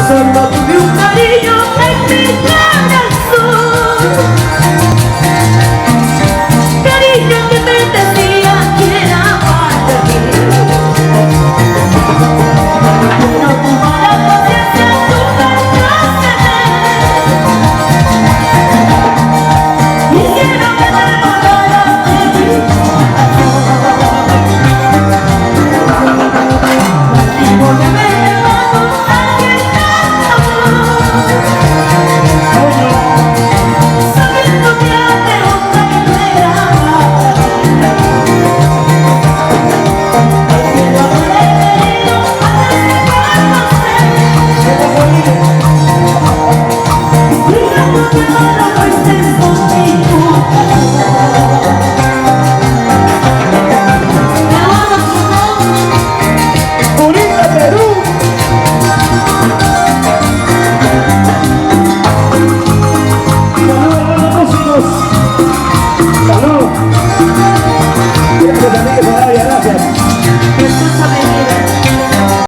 Solo tuve un cariño en mi corazón, cariño que me decía que era para ti. No tuvo la paciencia tu perder, quisiera que me borraras de mi corazón. Porque me llevado alguien tan amor, sabiendo que ante otra que no era al cielo habré querido antes de conocer, brillando que ahora no estés conmigo. Bonita Perú. Salud, hermanos músicos. Salud.